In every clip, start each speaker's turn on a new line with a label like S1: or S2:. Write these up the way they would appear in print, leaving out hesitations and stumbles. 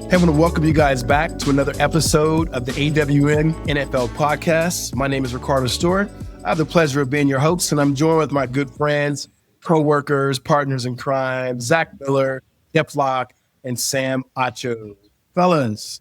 S1: I want to welcome you guys back to another episode of the AWM NFL podcast. My name is Riccardo Stewart. I have the pleasure of being your host, and I'm joined with my good friends, co-workers, partners in crime, Zach Miller, Locke, and Sam Acho. Fellas,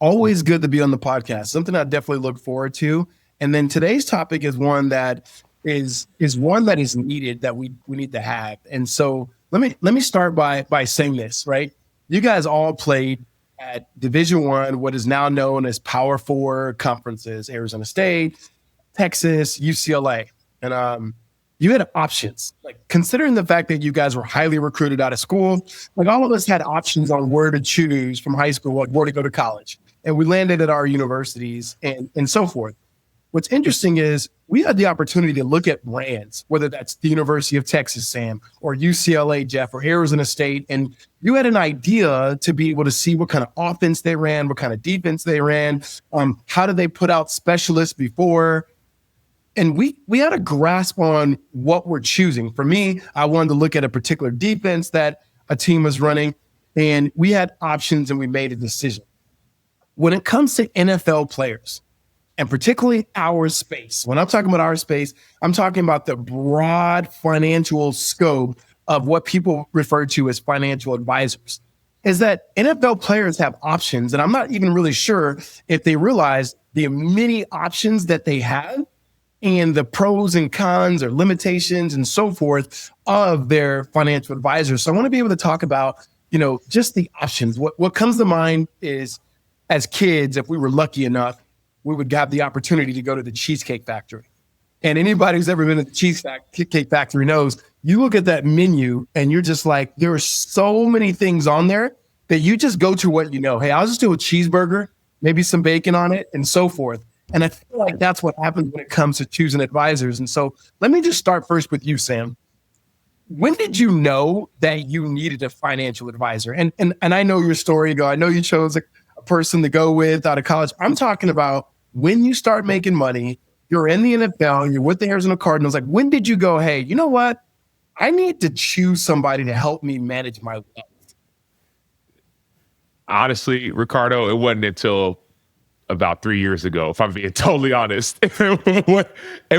S1: always good to be on the podcast, something I definitely look forward to. And then today's topic is one that is one that is needed, that we need to have. And so let me start by saying this, right? You guys all played at Division I, what is now known as Power Four conferences, Arizona State, Texas, UCLA. And you had options. Like, considering the fact that you guys were highly recruited out of school, like all of us had options on where to choose from high school, like where to go to college. And we landed at our universities and so forth. What's interesting is we had the opportunity to look at brands, whether that's the University of Texas, Sam, or UCLA, Jeff, or Arizona State, and you had an idea to be able to see what kind of offense they ran, what kind of defense they ran, how did they put out specialists before, and we had a grasp on what we're choosing. For me, I wanted to look at a particular defense that a team was running, and we had options and we made a decision. When it comes to NFL players, and particularly our space, when I'm talking about our space, I'm talking about the broad financial scope of what people refer to as financial advisors, is that NFL players have options. And I'm not even really sure if they realize the many options that they have and the pros and cons or limitations and so forth of their financial advisors. So I want to be able to talk about, just the options. What comes to mind is, as kids, if we were lucky enough, we would have the opportunity to go to the Cheesecake Factory. And anybody who's ever been at the Cheesecake Factory knows, you look at that menu and you're just like, there are so many things on there that you just go to what you know. Hey, I'll just do a cheeseburger, maybe some bacon on it, and so forth. And I feel like that's what happens when it comes to choosing advisors. And so let me just start first with you, Sam. When did you know that you needed a financial advisor? And I know your story. I know you chose a person to go with out of college. I'm talking about when you start making money, you're in the NFL, you're with the Arizona Cardinals. Like, when did you go, hey, you know what? I need to choose somebody to help me manage my wealth?
S2: Honestly, Riccardo, it wasn't until about 3 years ago, if I'm being totally honest. And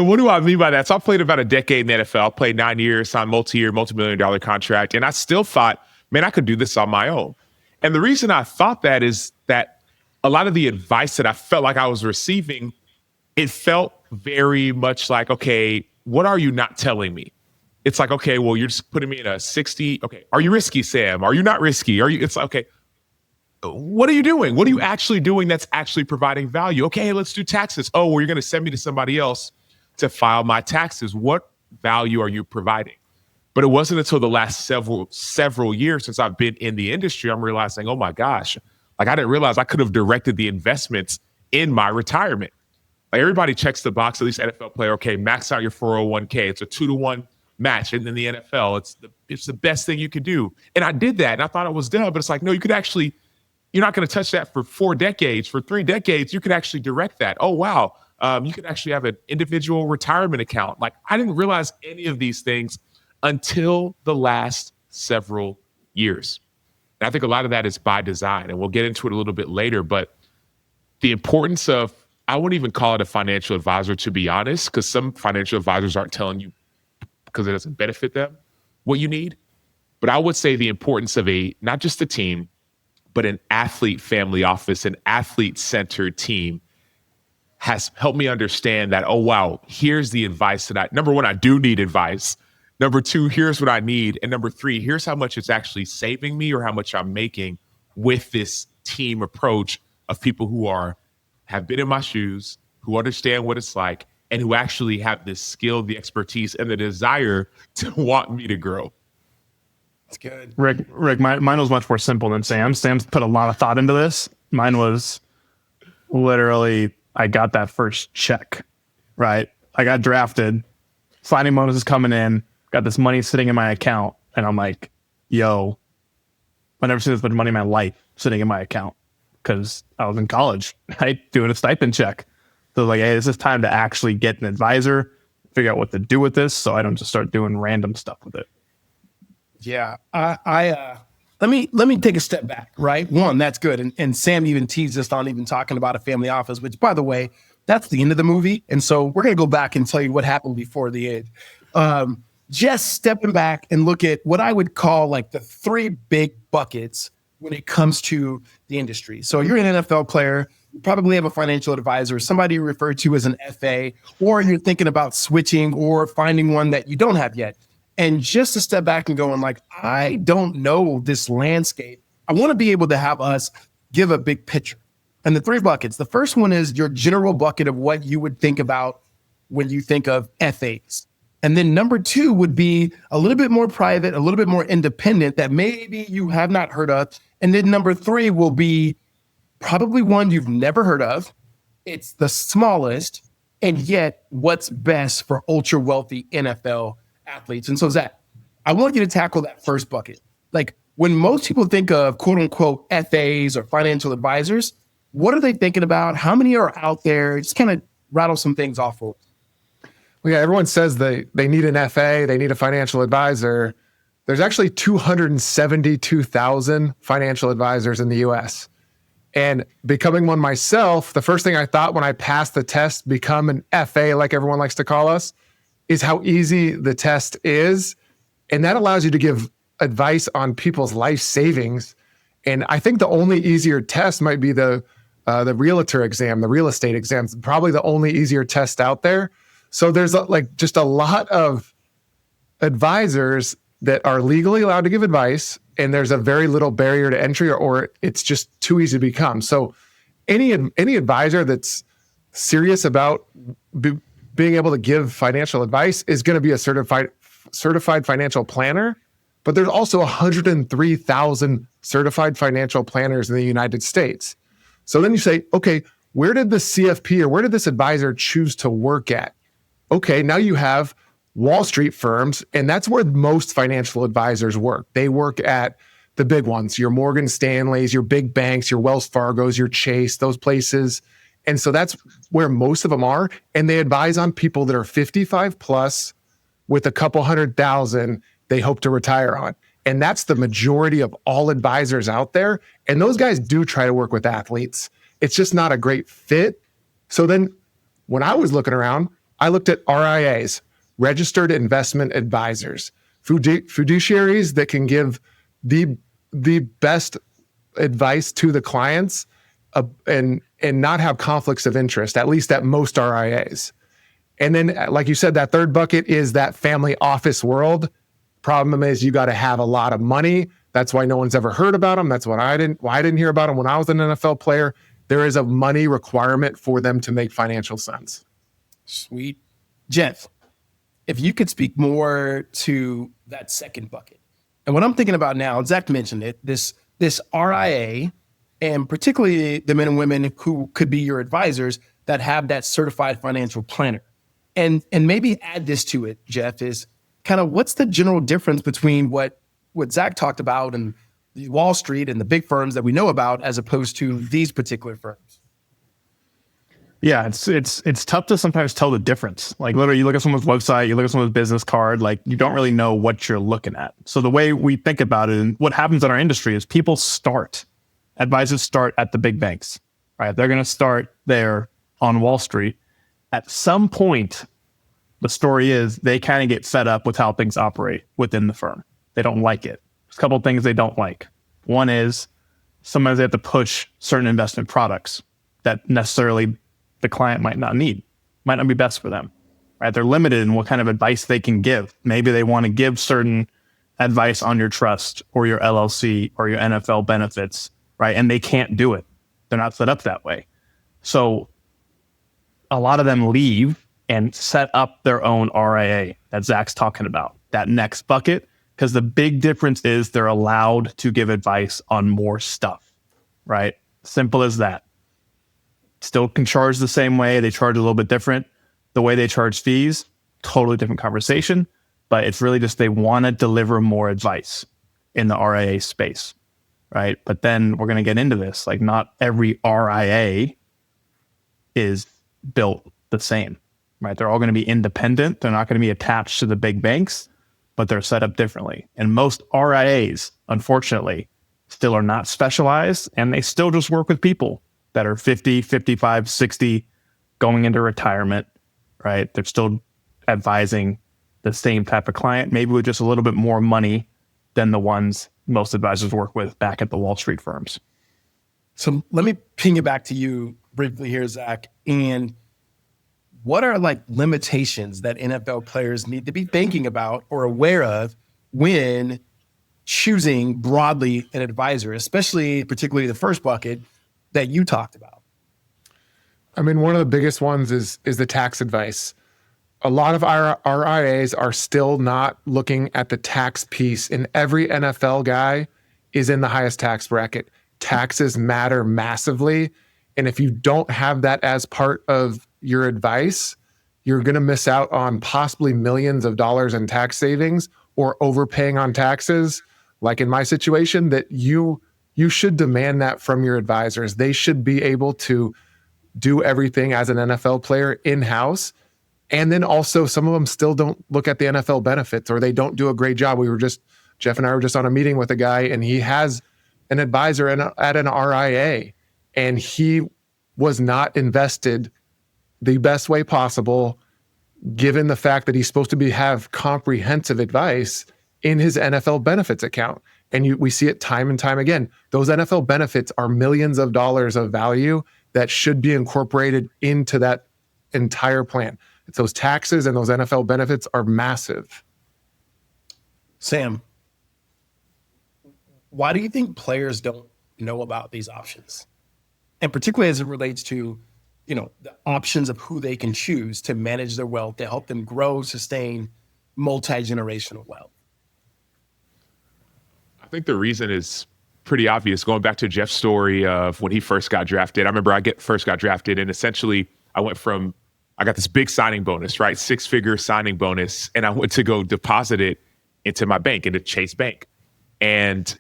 S2: what do I mean by that? So I played about a decade in the NFL, played 9 years, signed multi-million-dollar contract. And I still thought, man, I could do this on my own. And the reason I thought that is that a lot of the advice that I felt like I was receiving, it felt very much like, okay, what are you not telling me? It's like, okay, well, you're just putting me in a 60. Okay, are you risky, Sam? Are you not risky? It's like, okay, what are you doing? What are you actually doing that's actually providing value? Okay, let's do taxes. Oh, well, you're going to send me to somebody else to file my taxes. What value are you providing? But it wasn't until the last several years since I've been in the industry, I'm realizing, oh my gosh, like I didn't realize I could have directed the investments in my retirement. Like everybody checks the box, at least NFL player, okay, max out your 401k. It's a 2-to-1 match. And in the NFL, it's the best thing you could do. And I did that and I thought it was dumb, but it's like, no, you're not going to touch that for 4 decades, for 3 decades, you could actually direct that. Oh, wow. You could actually have an individual retirement account. Like I didn't realize any of these things until the last several years. And I think a lot of that is by design, and we'll get into it a little bit later, but the importance of, I wouldn't even call it a financial advisor, to be honest, because some financial advisors aren't telling you, because it doesn't benefit them, what you need. But I would say the importance of not just a team, but an athlete family office, an athlete-centered team has helped me understand that, oh, wow, here's the advice that number one, I do need advice. Number two, here's what I need. And number three, here's how much it's actually saving me or how much I'm making with this team approach of people who have been in my shoes, who understand what it's like, and who actually have this skill, the expertise, and the desire to want me to grow.
S1: That's good.
S3: Rick, mine was much more simple than Sam's. Sam's put a lot of thought into this. Mine was literally, I got that first check, right? I got drafted, signing bonus is coming in, got this money sitting in my account, and I'm like, yo, I've never seen this much money in my life sitting in my account because I was in college, right? Doing a stipend check. So like, hey, this is time to actually get an advisor, figure out what to do with this so I don't just start doing random stuff with it.
S1: Yeah, I let me take a step back, right? One, that's good. And Sam even teased us on even talking about a family office, which by the way, that's the end of the movie. And so we're gonna go back and tell you what happened before the end. Just stepping back and look at what I would call like the three big buckets when it comes to the industry. So you're an NFL player, you probably have a financial advisor, somebody you refer to as an FA, or you're thinking about switching or finding one that you don't have yet. And just to step back and going like, I don't know this landscape. I want to be able to have us give a big picture. And the three buckets, the first one is your general bucket of what you would think about when you think of FAs. And then number two would be a little bit more private, a little bit more independent that maybe you have not heard of. And then number three will be probably one you've never heard of. It's the smallest, and yet what's best for ultra wealthy NFL athletes. And so Zach, I want you to tackle that first bucket. Like when most people think of quote unquote FAs or financial advisors, what are they thinking about? How many are out there? Just kind of rattle some things off for us.
S4: Well, yeah, everyone says they need an FA, they need a financial advisor. There's actually 272,000 financial advisors in the US. And becoming one myself, the first thing I thought when I passed the test, become an FA, like everyone likes to call us, is how easy the test is. And that allows you to give advice on people's life savings. And I think the only easier test might be the realtor exam, the real estate exam. It's probably the only easier test out there. So there's just a lot of advisors that are legally allowed to give advice, and there's a very little barrier to entry, or it's just too easy to become. So any advisor that's serious about being able to give financial advice is going to be a certified financial planner. But there's also 103,000 certified financial planners in the United States. So then you say, okay, where did the CFP or where did this advisor choose to work at? Okay, now you have Wall Street firms, and that's where most financial advisors work. They work at the big ones, your Morgan Stanleys, your big banks, your Wells Fargos, your Chase, those places. And so that's where most of them are. And they advise on people that are 55 plus with a couple 100,000 they hope to retire on. And that's the majority of all advisors out there. And those guys do try to work with athletes. It's just not a great fit. So then when I was looking around, I looked at RIAs, registered investment advisors, fiduciaries that can give the best advice to the clients and not have conflicts of interest, at least at most RIAs. And then, like you said, that third bucket is that family office world. Problem is you got to have a lot of money. That's why no one's ever heard about them. That's why I didn't hear about them when I was an NFL player. There is a money requirement for them to make financial sense.
S1: Sweet. Jeff, if you could speak more to that second bucket. And what I'm thinking about now, Zach mentioned it, this RIA, and particularly the men and women who could be your advisors that have that certified financial planner. And maybe add this to it, Jeff, is kind of what's the general difference between what Zach talked about and the Wall Street and the big firms that we know about as opposed to these particular firms?
S3: Yeah, it's tough to sometimes tell the difference. Like literally you look at someone's website, you look at someone's business card, like you don't really know what you're looking at. So the way we think about it and what happens in our industry is advisors start at the big banks, right? They're going to start there on Wall Street. At some point, the story is they kind of get fed up with how things operate within the firm. They don't like it. There's a couple of things they don't like. One is sometimes they have to push certain investment products that necessarily the client might not need, might not be best for them, right? They're limited in what kind of advice they can give. Maybe they want to give certain advice on your trust or your LLC or your NFL benefits, right? And they can't do it. They're not set up that way. So a lot of them leave and set up their own RIA that Zach's talking about, that next bucket, because the big difference is they're allowed to give advice on more stuff, right? Simple as that. Still can charge the same way. They charge a little bit different. The way they charge fees, totally different conversation, but it's really just they want to deliver more advice in the RIA space, right? But then we're going to get into this. Like not every RIA is built the same, right? They're all going to be independent. They're not going to be attached to the big banks, but they're set up differently. And most RIAs, unfortunately, still are not specialized, and they still just work with people that are 50, 55, 60, going into retirement, right? They're still advising the same type of client, maybe with just a little bit more money than the ones most advisors work with back at the Wall Street firms.
S1: So let me ping it back to you briefly here, Zach. And what are like limitations that NFL players need to be thinking about or aware of when choosing broadly an advisor, especially particularly the first bucket that you talked about?
S4: I mean, one of the biggest ones is the tax advice. A lot of our RIAs are still not looking at the tax piece, and every NFL guy is in the highest tax bracket. Taxes matter massively, and if you don't have that as part of your advice, you're going to miss out on possibly millions of dollars in tax savings or overpaying on taxes. Like in my situation, that you should demand that from your advisors. They should be able to do everything as an NFL player in-house. And then also some of them still don't look at the NFL benefits, or they don't do a great job. Jeff and I were just on a meeting with a guy, and he has an advisor at an RIA, and he was not invested the best way possible, given the fact that he's supposed to have comprehensive advice in his NFL benefits account. And we see it time and time again. Those NFL benefits are millions of dollars of value that should be incorporated into that entire plan. It's those taxes and those NFL benefits are massive.
S1: Sam, why do you think players don't know about these options? And particularly as it relates to, the options of who they can choose to manage their wealth, to help them grow, sustain multi-generational wealth.
S2: I think the reason is pretty obvious. Going back to Jeff's story of when he first got drafted, I remember first got drafted, and essentially I got this big signing bonus, right? 6-figure signing bonus. And I went to go deposit it into my bank, into Chase Bank. And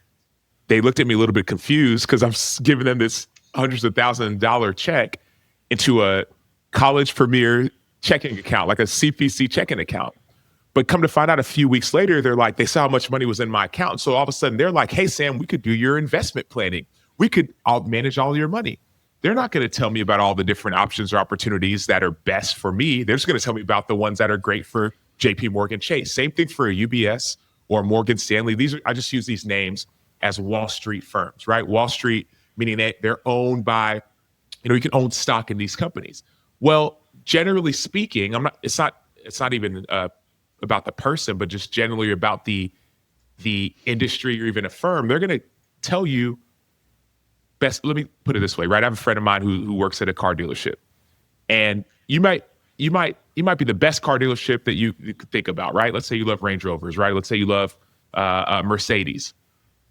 S2: they looked at me a little bit confused because I'm giving them this hundreds of $1,000 check into a college premier checking account, like a CPC checking account. But come to find out a few weeks later, they saw how much money was in my account. So all of a sudden they're like, hey, Sam, we could do your investment planning. I'll manage all your money. They're not going to tell me about all the different options or opportunities that are best for me. They're just going to tell me about the ones that are great for JP Morgan Chase. Same thing for a UBS or Morgan Stanley. I just use these names as Wall Street firms, right? Wall Street, meaning they're owned by, you can own stock in these companies. Well, generally speaking, it's not even about the person, but just generally about the industry or even a firm. They're going to tell you best. Let me put it this way, right? I have a friend of mine who works at a car dealership, and you might be the best car dealership that you could think about, right? Let's say you love Range Rovers, right? Let's say you love Mercedes.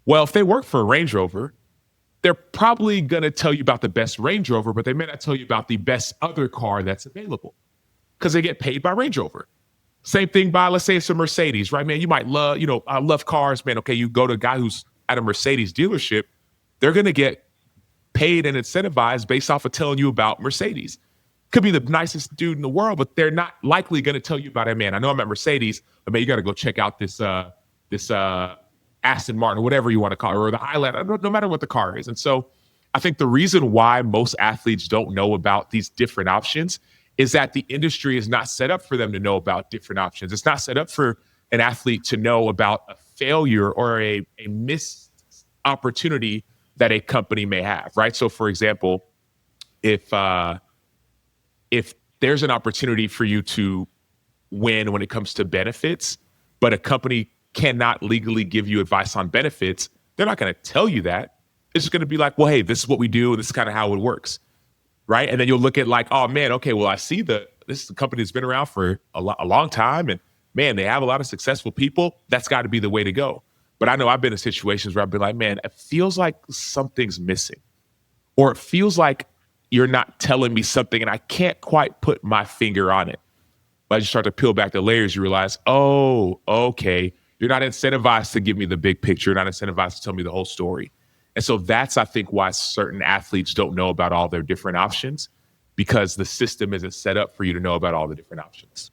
S2: Well, if they work for a Range Rover, they're probably going to tell you about the best Range Rover, but they may not tell you about the best other car that's available because they get paid by Range Rover. Same thing by, let's say it's a Mercedes, right, man? You might love, I love cars, man. Okay, you go to a guy who's at a Mercedes dealership, they're going to get paid and incentivized based off of telling you about Mercedes. Could be the nicest dude in the world, but they're not likely going to tell you about it, man. I know I'm at Mercedes, but man, you got to go check out this Aston Martin, or whatever you want to call it, or the Highlander, no matter what the car is. And so I think the reason why most athletes don't know about these different options is that the industry is not set up for them to know about different options. It's not set up for an athlete to know about a failure or a missed opportunity that a company may have, right? So for example, if there's an opportunity for you to win when it comes to benefits, but a company cannot legally give you advice on benefits, they're not going to tell you that. It's just going to be like, well, hey, this is what we do. This is kind of how it works, right? And then you'll look at like, oh man, okay, well, I see this is a company that's been around for a long time, and man, they have a lot of successful people. That's got to be the way to go. But I know I've been in situations where I've been like, man, it feels like something's missing, or it feels like you're not telling me something and I can't quite put my finger on it. But as you start to peel back the layers, you realize, oh, okay, you're not incentivized to give me the big picture. You're not incentivized to tell me the whole story. And so that's, I think, why certain athletes don't know about all their different options, because the system isn't set up for you to know about all the different options.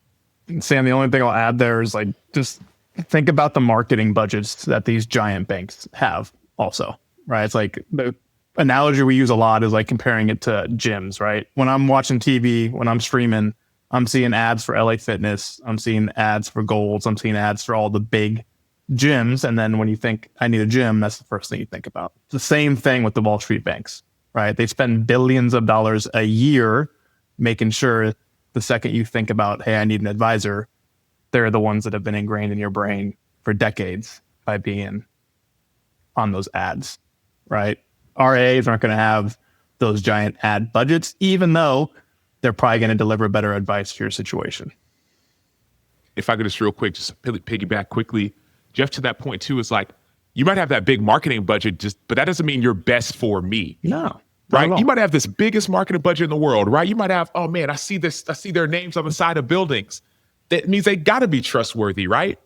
S3: Sam, the only thing I'll add there is just think about the marketing budgets that these giant banks have also, right? It's like the analogy we use a lot is like comparing it to gyms, right? When I'm watching TV, when I'm streaming, I'm seeing ads for LA Fitness. I'm seeing ads for Golds. I'm seeing ads for all the big gyms. And then when you think I need a gym, that's the first thing you think about. It's the same thing with the Wall Street banks, right? They spend billions of dollars a year making sure the second you think about, hey, I need an advisor, they're the ones that have been ingrained in your brain for decades by being on those ads, right? RAs aren't going to have those giant ad budgets, even though they're probably going to deliver better advice to your situation.
S2: If I could just real quick, just piggyback quickly, Jeff, to that point too, is like, you might have that big marketing budget, but that doesn't mean you're best for me.
S3: No.
S2: Right? You might have this biggest marketing budget in the world, right? You might have, oh man, I see their names on the side of buildings. That means they got to be trustworthy, right?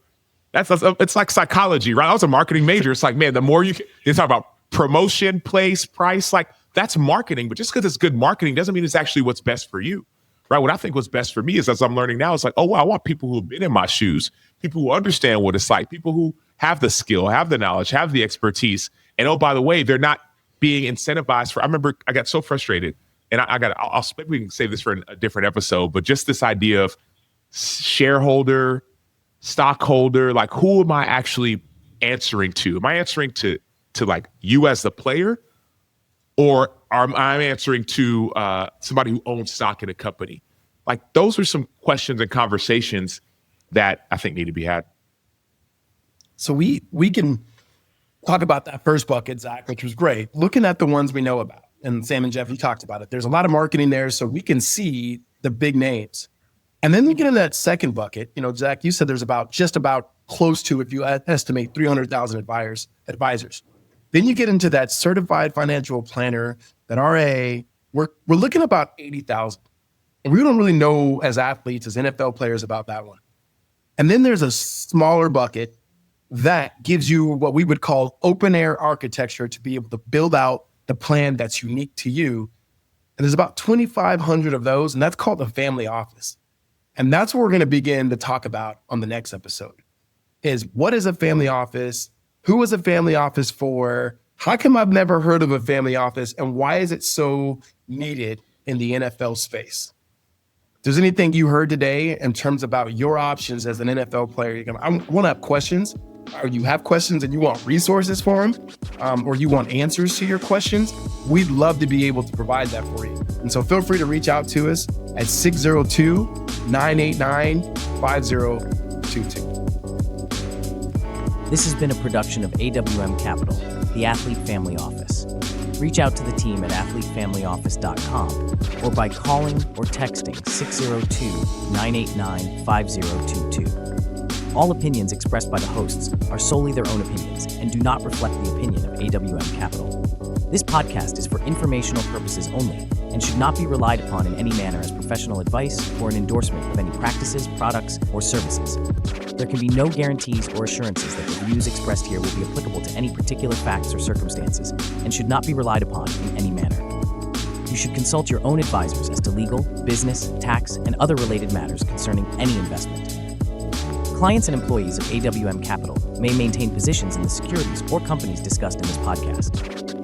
S2: It's like psychology, right? I was a marketing major. It's like, man, the more you talk about promotion, place, price, like that's marketing. But just because it's good marketing doesn't mean it's actually what's best for you, right? What I think what's best for me is, as I'm learning now, it's like, oh, wow, I want people who have been in my shoes, people who understand what it's like, people who have the skill, have the knowledge, have the expertise. And oh, by the way, they're not being incentivized for. I remember I got so frustrated, and I'll maybe we can save this for a different episode, but just this idea of shareholder, stockholder, like who am I actually answering to? Am I answering to like you as the player, or am I answering to somebody who owns stock in a company? Like those are some questions and conversations that I think need to be had.
S1: So we can talk about that first bucket, Zach, which was great. Looking at the ones we know about, and Sam and Jeff, you talked about it. There's a lot of marketing there, so we can see the big names. And then we get into that second bucket. You know, Zach, you said there's just about close to, if you estimate, 300,000 advisors. Then you get into that certified financial planner, that RA. We're looking about 80,000. And we don't really know as athletes, as NFL players, about that one. And then there's a smaller bucket that gives you what we would call open air architecture to be able to build out the plan that's unique to you. And there's about 2,500 of those, and that's called the family office. And that's what we're going to begin to talk about on the next episode, is what is a family office? Who is a family office for? How come I've never heard of a family office? And why is it so needed in the NFL space? If there's anything you heard today in terms about your options as an NFL player, I want to have questions, or you have questions and you want resources for them, or you want answers to your questions, we'd love to be able to provide that for you. And so feel free to reach out to us at 602-989-5022.
S5: This has been a production of AWM Capital, the Athlete Family Office. Reach out to the team at athletefamilyoffice.com or by calling or texting 602-989-5022. All opinions expressed by the hosts are solely their own opinions and do not reflect the opinion of AWM Capital. This podcast is for informational purposes only and should not be relied upon in any manner as professional advice or an endorsement of any practices, products, or services. There can be no guarantees or assurances that the views expressed here will be applicable to any particular facts or circumstances and should not be relied upon in any manner. You should consult your own advisors as to legal, business, tax, and other related matters concerning any investment. Clients and employees of AWM Capital may maintain positions in the securities or companies discussed in this podcast.